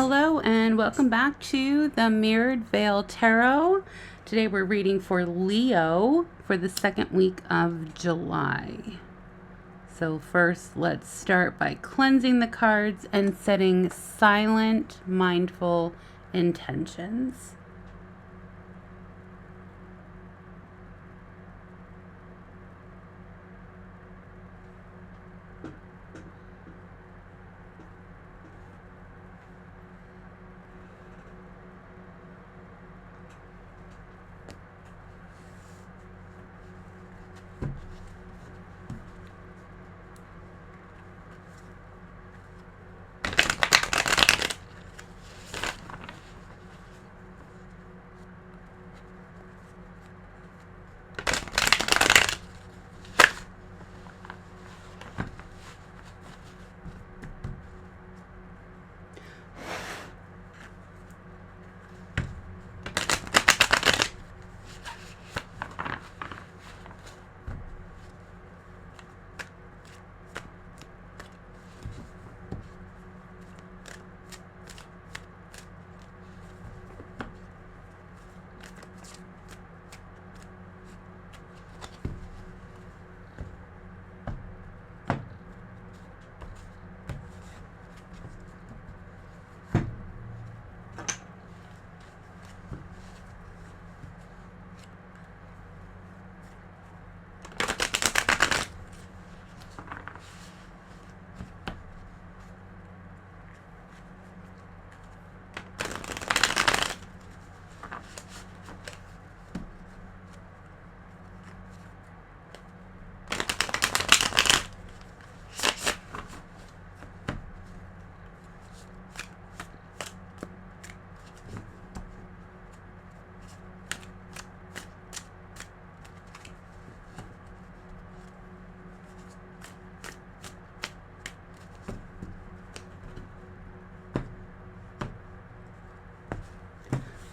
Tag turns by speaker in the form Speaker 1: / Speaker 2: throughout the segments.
Speaker 1: Hello and welcome back to the Mirrored Veil Tarot. Today we're reading for Leo for the second week of July. So first, let's start by cleansing the cards and setting silent, mindful intentions.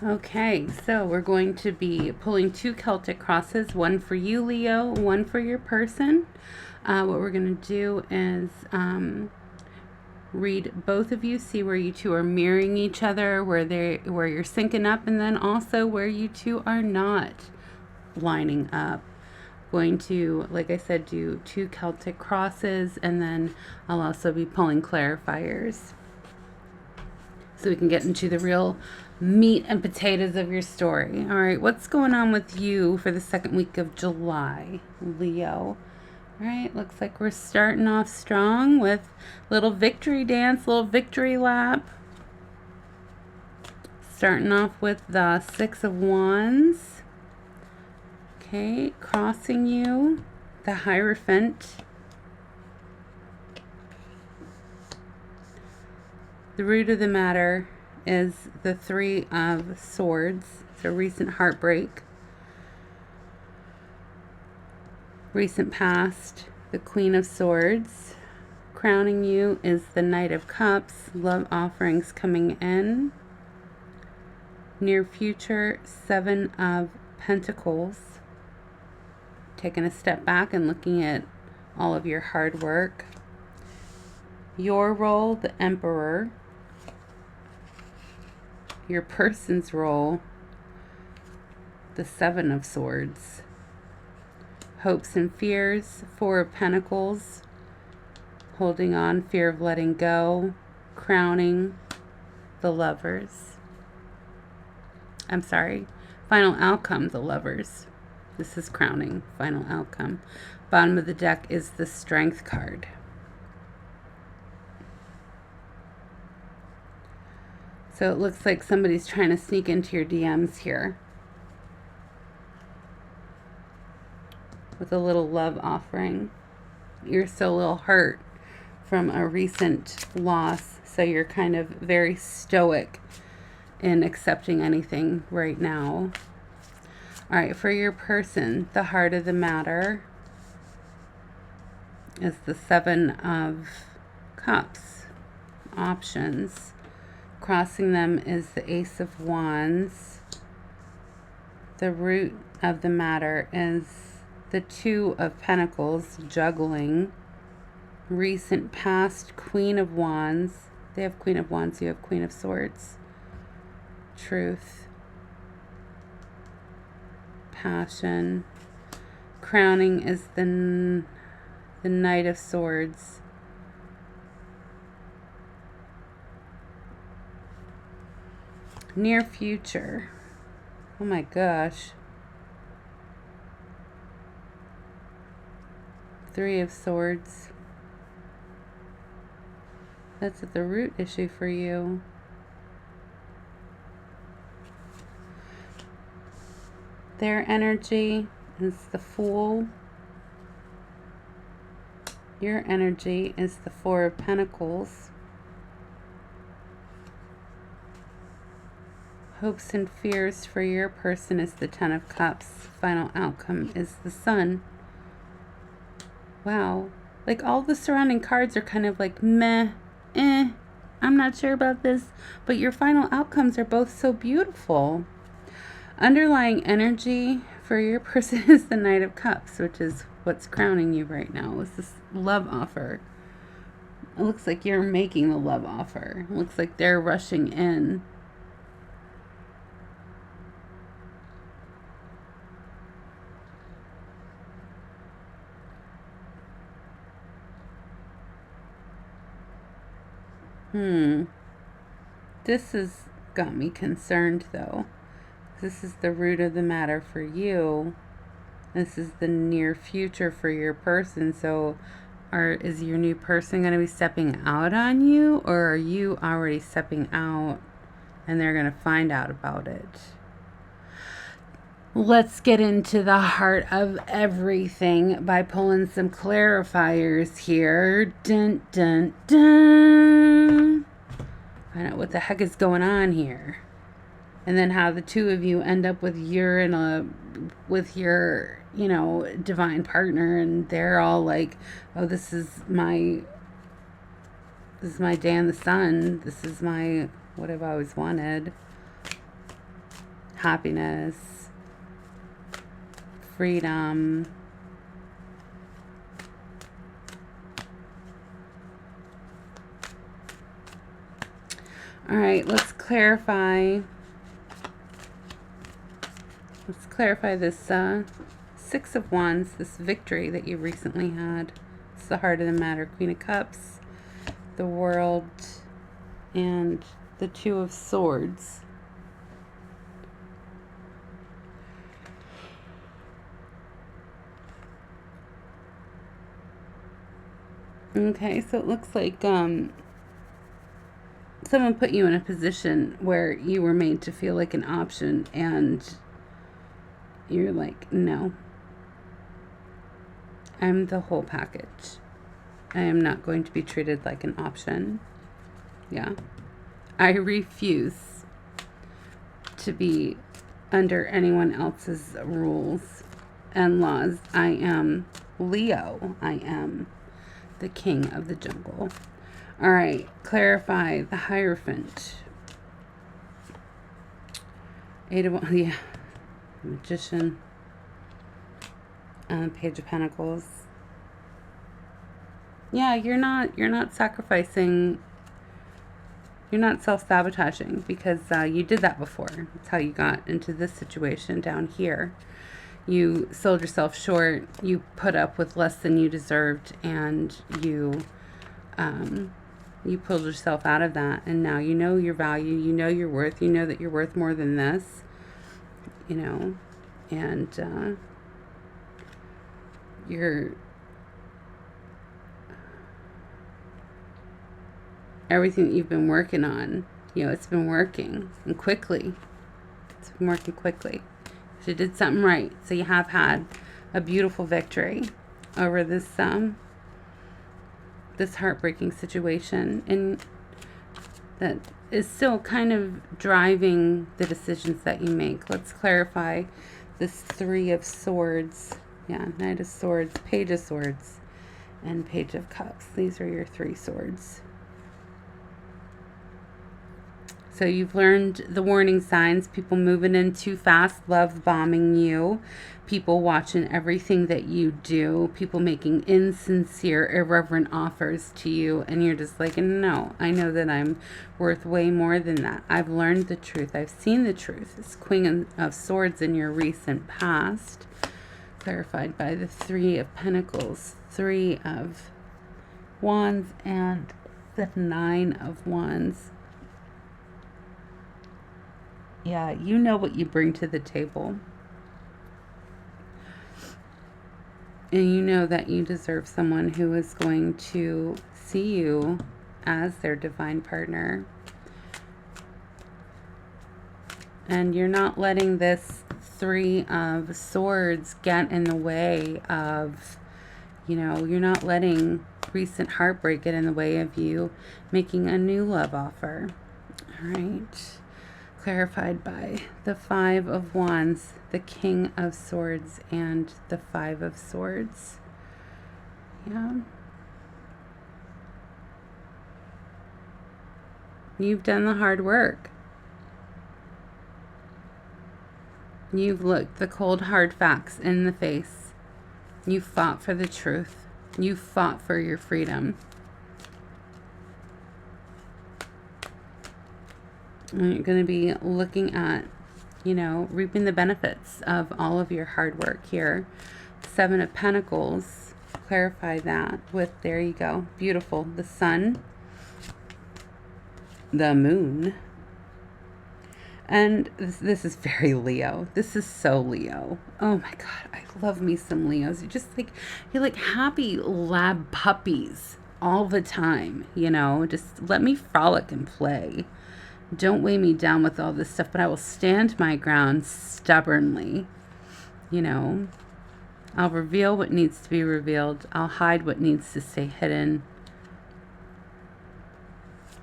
Speaker 1: Okay, so we're going to be pulling two Celtic crosses, one for you, Leo, one for your person. What we're going to do is read both of you, see where you two are mirroring each other, where you're syncing up, and then also where you two are not lining up. Going to, like I said, do two Celtic crosses, and then I'll also be pulling clarifiers so we can get into the real meat and potatoes of your story. All right, what's going on with you for the second week of July, Leo? All right, looks like we're starting off strong with little victory dance, little victory lap. Starting off with the Six of Wands. Okay, crossing you, the Hierophant. The root of the matter is the Three of Swords. So recent heartbreak. Recent past, the Queen of Swords. Crowning you is the Knight of Cups. Love offerings coming in. Near future, Seven of Pentacles. Taking a step back and looking at all of your hard work. Your role, the Emperor. Your person's role, the Seven of Swords. Hopes and fears, Four of Pentacles. Holding on, fear of letting go. Crowning, the Lovers. I'm sorry, final outcome, the Lovers. This is crowning, final outcome. Bottom of the deck is the Strength card. So it looks like somebody's trying to sneak into your DMs here with a little love offering. You're still a little hurt from a recent loss, so you're kind of very stoic in accepting anything right now. All right, for your person, the heart of the matter is the Seven of Cups. Options. Crossing them is the Ace of Wands. The root of the matter is the Two of Pentacles, juggling. Recent past, Queen of Wands. They have Queen of Wands, you have Queen of Swords. Truth. Passion. Crowning is the Knight of Swords. Near future. Oh my gosh. Three of Swords. That's the root issue for you. Their energy is the Fool. Your energy is the Four of Pentacles. Hopes and fears for your person is the Ten of Cups. Final outcome is the Sun. Wow. Like all the surrounding cards are kind of like meh, I'm not sure about this. But your final outcomes are both so beautiful. Underlying energy for your person is the Knight of Cups, which is what's crowning you right now. Is this love offer. It looks like you're making the love offer. It looks like they're rushing in. This has got me concerned though. This is the root of the matter for you. This is the near future for your person. So is your new person going to be stepping out on you, or are you already stepping out and they're going to find out about it? Let's get into the heart of everything by pulling some clarifiers here. Dun, dun, dun. Find out what the heck is going on here. And then how the two of you end up with your, divine partner, and they're all like, oh, this is my day in the sun. This is my, what I've always wanted. Happiness. Freedom. All right, let's clarify. Let's clarify this Six of Wands, this victory that you recently had. It's the heart of the matter. Queen of Cups, the World, and the Two of Swords. Okay, so it looks like someone put you in a position where you were made to feel like an option, and you're like, no, I'm the whole package. I am not going to be treated like an option. Yeah. I refuse to be under anyone else's rules and laws. I am Leo. I am the king of the jungle. All right, clarify the Hierophant. Eight of Wands, yeah. Magician. Page of Pentacles. Yeah, you're not sacrificing. You're not self-sabotaging, because you did that before. That's how you got into this situation down here. You sold yourself short. You put up with less than you deserved, and you pulled yourself out of that. And now you know your value. You know your worth. You know that you're worth more than this. You know, and everything that you've been working on, it's been working, and quickly. It's been working quickly. So you did something right. So you have had a beautiful victory over this heartbreaking situation, and that is still kind of driving the decisions that you make. Let's clarify this Three of Swords. Yeah, Knight of Swords, Page of Swords, and Page of Cups. These are your three swords. So you've learned the warning signs, people moving in too fast, love bombing you, people watching everything that you do, people making insincere, irreverent offers to you, and you're just like, no, I know that I'm worth way more than that. I've learned the truth. I've seen the truth. It's Queen of Swords in your recent past, clarified by the Three of Pentacles, Three of Wands, and the Nine of Wands. Yeah, you know what you bring to the table. And you know that you deserve someone who is going to see you as their divine partner. And you're not letting this Three of Swords get in the way of, you're not letting recent heartbreak get in the way of you making a new love offer. All right. Clarified by the Five of Wands, the King of Swords, and the Five of Swords. Yeah. You've done the hard work. You've looked the cold, hard facts in the face. You fought for the truth. You fought for your freedom. And you're going to be looking at, reaping the benefits of all of your hard work here. Seven of Pentacles, clarify that with, there you go, beautiful, the Sun, the Moon, and this is very Leo. This is so Leo. Oh my God, I love me some Leos. You're like happy lab puppies all the time, just let me frolic and play. Don't weigh me down with all this stuff, but I will stand my ground stubbornly. I'll reveal what needs to be revealed. I'll hide what needs to stay hidden.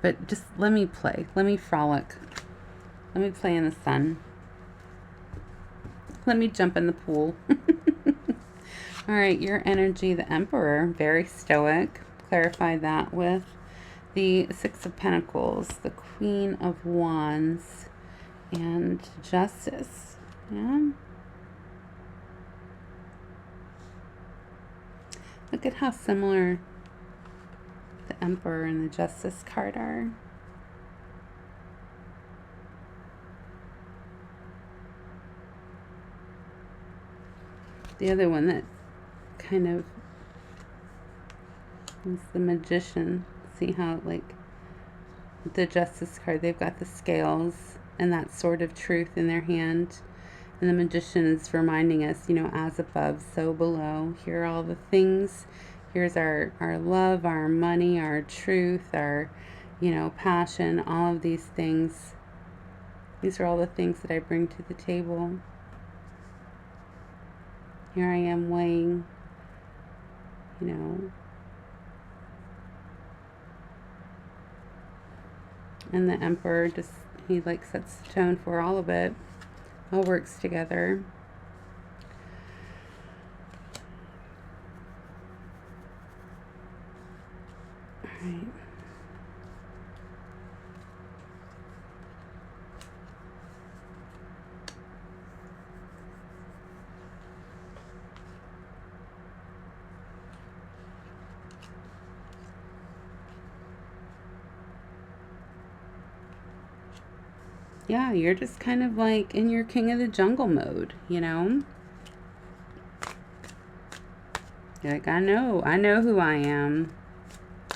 Speaker 1: But just let me play. Let me frolic. Let me play in the sun. Let me jump in the pool. All right, your energy, the Emperor, very stoic. Clarify that with the Six of Pentacles, the Queen of Wands, and Justice. Yeah. Look at how similar the Emperor and the Justice card are. The other one that kind of is the Magician. See how, like, the Justice card, they've got the scales and that sword of truth in their hand. And the Magician is reminding us, as above, so below. Here are all the things. Here's our love, our money, our truth, our, passion, all of these things. These are all the things that I bring to the table. Here I am weighing, and the Emperor he sets the tone for all of it. All works together. All right. Yeah, you're just kind of like in your King of the Jungle mode, You're like, I know who I am.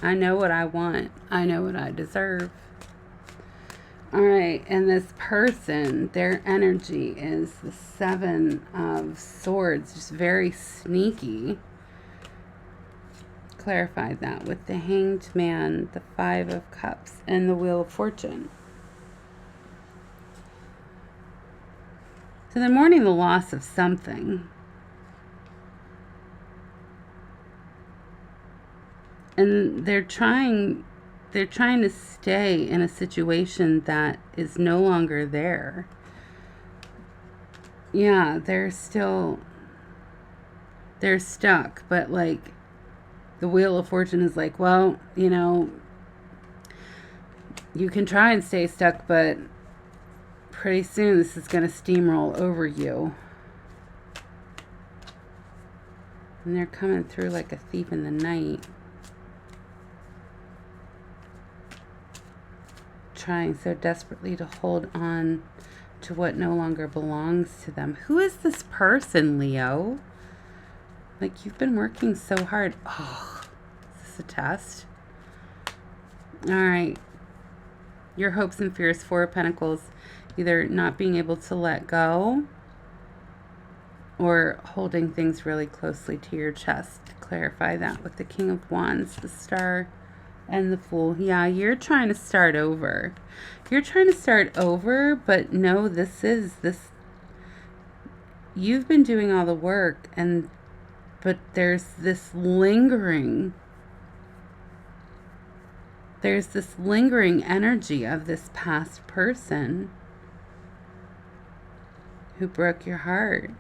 Speaker 1: I know what I want. I know what I deserve. All right, and this person, their energy is the Seven of Swords, just very sneaky. Clarify that with the Hanged Man, the Five of Cups, and the Wheel of Fortune. So they're mourning the loss of something. And they're trying to stay in a situation that is no longer there. Yeah, they're stuck, but like the Wheel of Fortune is like, well, You can try and stay stuck, but pretty soon this is going to steamroll over you. And they're coming through like a thief in the night. Trying so desperately to hold on to what no longer belongs to them. Who is this person, Leo? Like, you've been working so hard. Oh, is this a test? All right. Your hopes and fears, Four of Pentacles. Either not being able to let go or holding things really closely to your chest. Clarify that with the King of Wands, the Star, and the Fool. Yeah, you're trying to start over. You're trying to start over, but no, you've been doing all the work, but there's this lingering energy of this past person who broke your heart.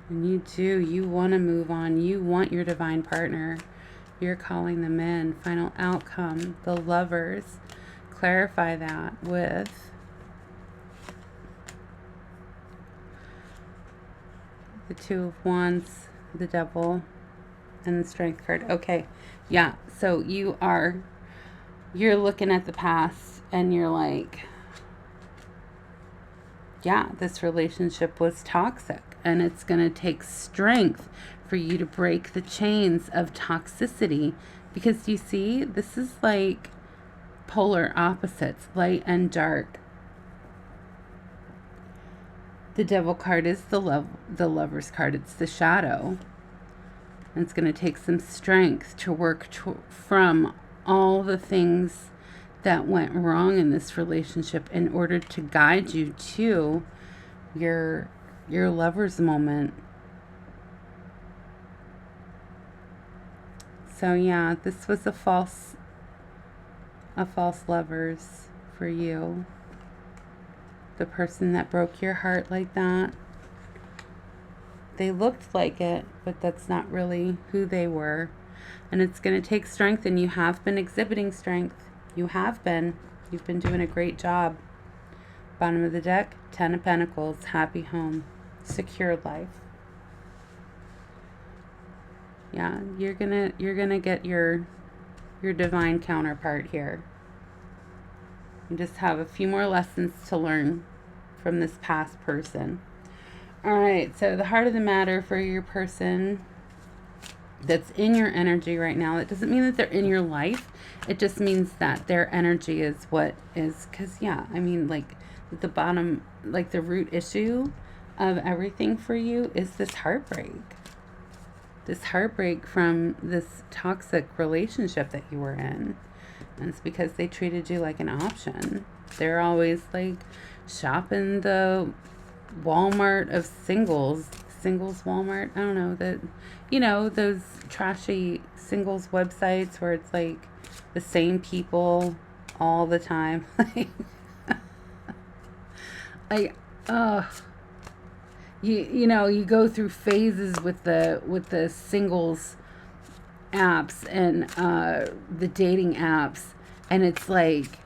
Speaker 1: And you want to move on. You want your divine partner. You're calling them in. Final outcome, the Lovers. Clarify that with the Two of Wands, the Devil, and the Strength card. Okay, yeah, so you're looking at the past and you're like, yeah, this relationship was toxic, and it's going to take strength for you to break the chains of toxicity, because you see, this is like polar opposites, light and dark. The Devil card is the Lover's card. It's the shadow. And it's going to take some strength to work from all the things that went wrong in this relationship in order to guide you to your lover's moment. So yeah, this was a false lovers for you. The person that broke your heart like that. They looked like it, but that's not really who they were. And it's going to take strength, and you have been exhibiting strength. You have been. You've been doing a great job. Bottom of the deck, Ten of Pentacles, happy home, secure life. Yeah, you're gonna get your divine counterpart here. You just have a few more lessons to learn from this past person. All right, so the heart of the matter for your person that's in your energy right now. That doesn't mean that they're in your life. It just means that their energy is what is, because yeah, I mean, like at the bottom, like the root issue of everything for you is this heartbreak. This heartbreak from this toxic relationship that you were in. And it's because they treated you like an option. They're always like shopping the Walmart of singles Walmart. I don't know, that, you know, those trashy singles websites where it's like the same people all the time. You know, you go through phases with the singles apps and the dating apps, and it's like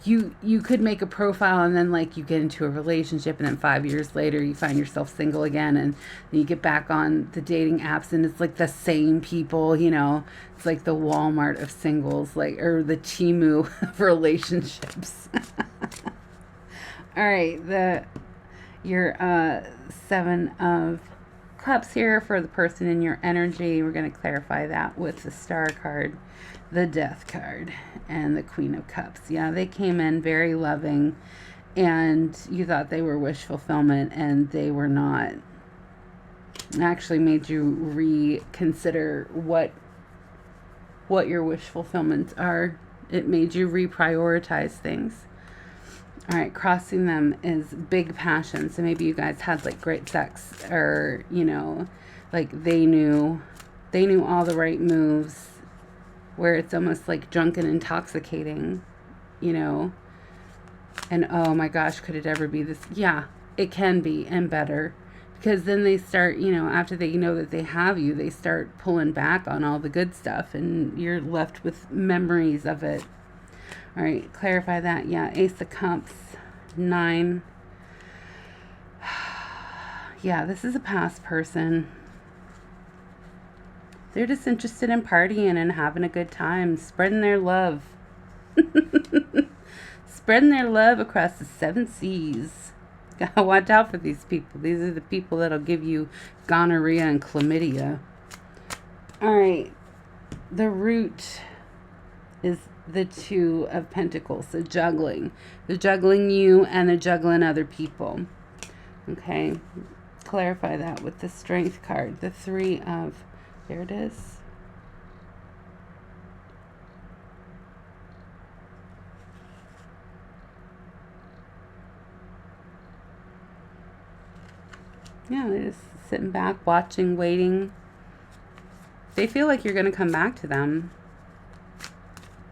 Speaker 1: you could make a profile, and then like you get into a relationship, and then 5 years later you find yourself single again, and then you get back on the dating apps, and it's like the same people, you know. It's like the Walmart of singles, like, or the Temu of relationships. All right, your Seven of Cups here for the person in your energy. We're going to clarify that with the Star card, the Death card, and the Queen of Cups. Yeah, they came in very loving, and you thought they were wish fulfillment, and they were not. It actually made you reconsider what your wish fulfillments are. It made you reprioritize things. All right, crossing them is big passion. So maybe you guys had like great sex, or, you know, like they knew all the right moves, where it's almost like drunk and intoxicating, you know. And oh my gosh, could it ever be this? Yeah, it can be, and better. Because then they start, you know, after they know that they have you, they start pulling back on all the good stuff, and you're left with memories of it. All right, clarify that. Yeah, Ace of Cups, 9. Yeah, this is a past person. They're just interested in partying and having a good time, spreading their love. Spreading their love across the 7 seas. Gotta watch out for these people. These are the people that'll give you gonorrhea and chlamydia. All right, the root is the 2 of Pentacles, the juggling. They're juggling you and they're juggling other people. Okay, clarify that with the Strength card. The 3 of, there it is. Yeah, they're just sitting back, watching, waiting. They feel like you're going to come back to them.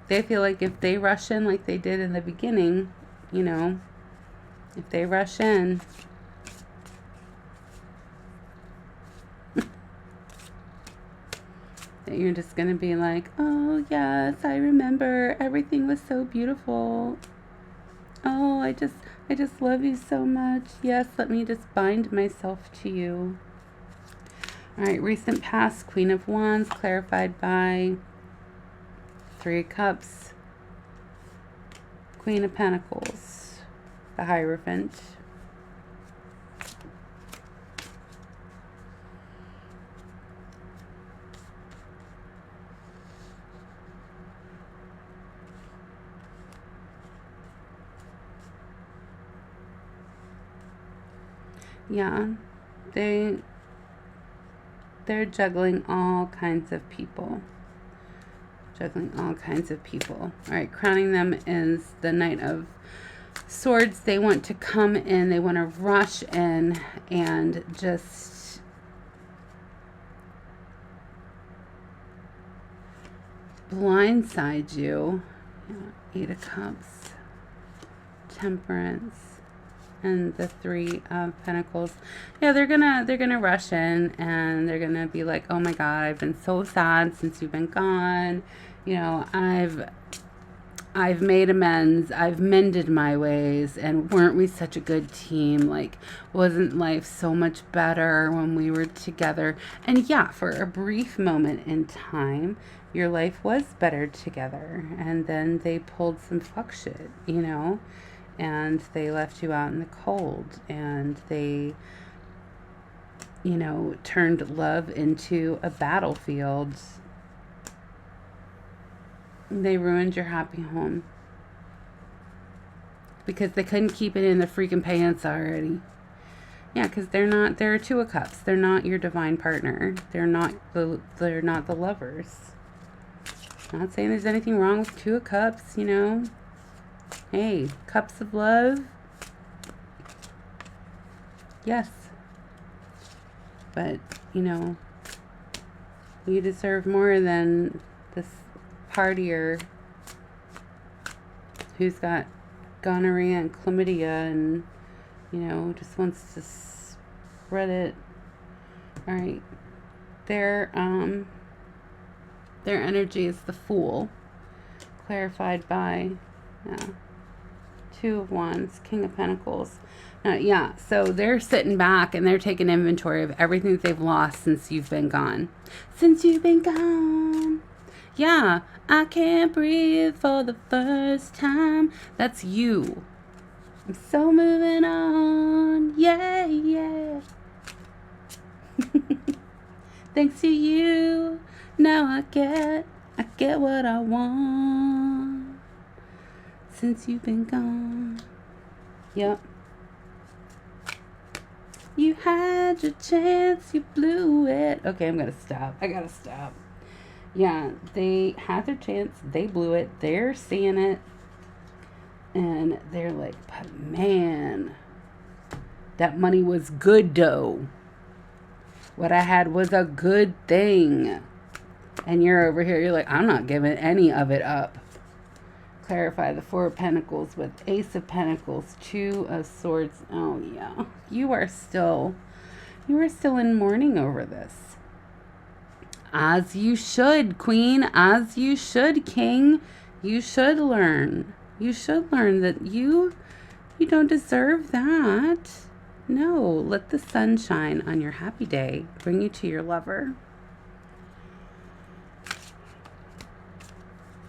Speaker 1: They feel like if they rush in like they did in the beginning, you know, if they rush in, that you're just going to be like, oh, yes, I remember. Everything was so beautiful. Oh, I just love you so much. Yes, let me just bind myself to you. All right, recent past, Queen of Wands, clarified by 3 of Cups, Queen of Pentacles, the Hierophant. Yeah, they're juggling all kinds of people. Juggling all kinds of people. All right, crowning them is the Knight of Swords. They want to come in, they want to rush in and just blindside you. Yeah, 8 of Cups, Temperance, and the 3 of Pentacles. Yeah, they're gonna rush in and they're gonna be like, oh my god, I've been so sad since you've been gone. You know, I've made amends. I've mended my ways, and weren't we such a good team? Like, wasn't life so much better when we were together? And yeah, for a brief moment in time, your life was better together. And then they pulled some fuck shit, you know? And they left you out in the cold, and they, you know, turned love into a battlefield. They ruined your happy home because they couldn't keep it in the freaking pants already. Yeah, because they're 2 of Cups. They're not your divine partner. They're not the lovers. Not saying there's anything wrong with 2 of Cups, you know. Hey, cups of love. Yes. But, you know, you deserve more than this partier who's got gonorrhea and chlamydia and, you know, just wants to spread it. All right. Their energy is the Fool, clarified by 2 of Wands, King of Pentacles. Yeah, so they're sitting back and they're taking inventory of everything that they've lost since you've been gone. Since you've been gone. Yeah, I can't breathe for the first time. That's you. I'm so moving on. Yeah, yeah. Thanks to you, now I get what I want. Since you've been gone. Yep. You had your chance, you blew it. Okay, I'm gonna stop. I gotta stop. Yeah, they had their chance, they blew it, they're seeing it, and they're like, but man, that money was good though. What I had was a good thing. And you're over here, you're like, I'm not giving any of it up. Clarify the 4 of Pentacles with Ace of Pentacles, 2 of Swords. Oh yeah, you are still in mourning over this. As you should, Queen. As you should, King. You should learn. You should learn that you don't deserve that. No, let the sun shine on your happy day. Bring you to your lover.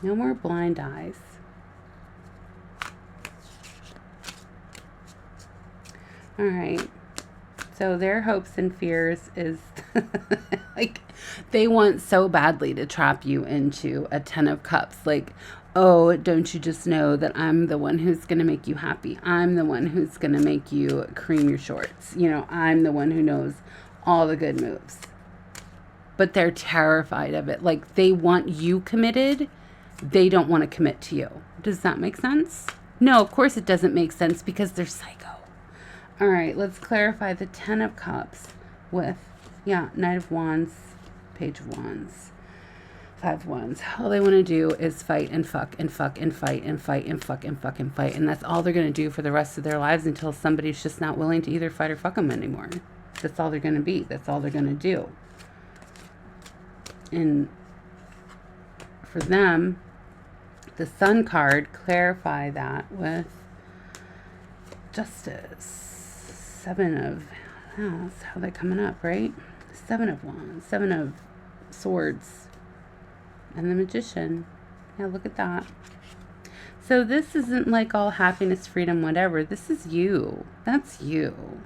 Speaker 1: No more blind eyes. All right. So their hopes and fears is like they want so badly to trap you into a 10 of cups. Like, oh, don't you just know that I'm the one who's going to make you happy? I'm the one who's going to make you cream your shorts. You know, I'm the one who knows all the good moves. But they're terrified of it. Like, they want you committed. They don't want to commit to you. Does that make sense? No, of course it doesn't make sense because they're psycho. All right, let's clarify the 10 of Cups with, Knight of Wands, Page of Wands, 5 of Wands. All they want to do is fight and fuck and fuck and fight and fight and fuck and fuck and fight. And that's all they're going to do for the rest of their lives until somebody's just not willing to either fight or fuck them anymore. That's all they're going to be. That's all they're going to do. And for them, the Sun card, clarify that with Justice. 7 of, that's how they're coming up, right? 7 of Wands, 7 of Swords, and the Magician. Yeah, look at that. So this isn't like all happiness, freedom, whatever. This is you. That's you.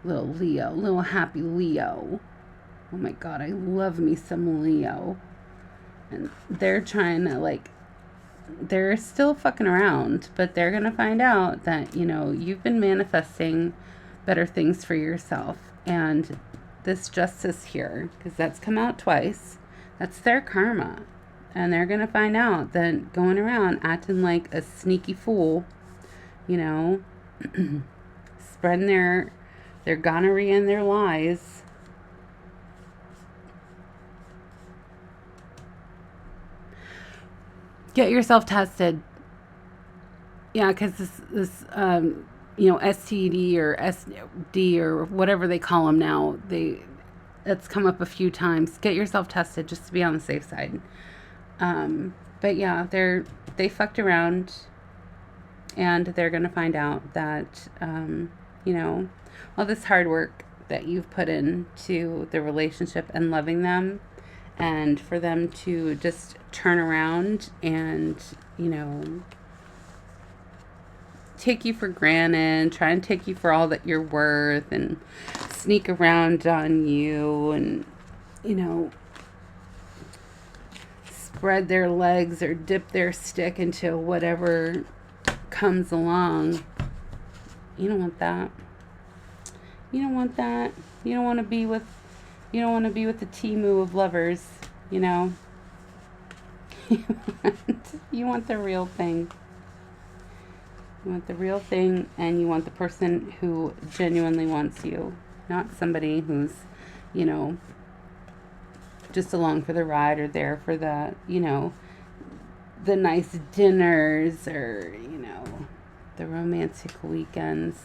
Speaker 1: Little Leo, little happy Leo. Oh my God, I love me some Leo. And they're trying to like, they're still fucking around, but they're going to find out that, you know, you've been manifesting better things for yourself. And this Justice here, because that's come out twice, that's their karma. And they're going to find out that going around acting like a sneaky fool, you know, spreading their gonorrhea and their lies. Get yourself tested. Yeah, because this STD or SD or whatever they call them now, that's come up a few times. Get yourself tested just to be on the safe side. But yeah, they fucked around, and they're gonna find out that all this hard work that you've put into the relationship and loving them, and for them to just turn around and, take you for granted, try and take you for all that you're worth, and sneak around on you, and, spread their legs or dip their stick into whatever comes along. You don't want that. You don't want that. You don't want to be with the Temu of lovers, You want the real thing. You want the real thing, and you want the person who genuinely wants you, not somebody who's, just along for the ride, or there for the, the nice dinners, or, the romantic weekends.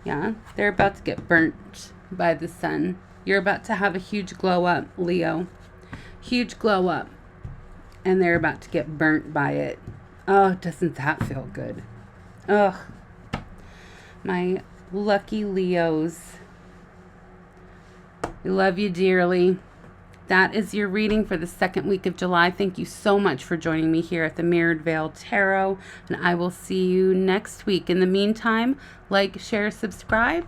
Speaker 1: Yeah, they're about to get burnt by the sun. You're about to have a huge glow up, Leo. Huge glow up. And they're about to get burnt by it. Oh, doesn't that feel good? Ugh. My lucky Leos. We love you dearly. That is your reading for the second week of July. Thank you so much for joining me here at the Mirrored Veil Tarot. And I will see you next week. In the meantime, like, share, subscribe.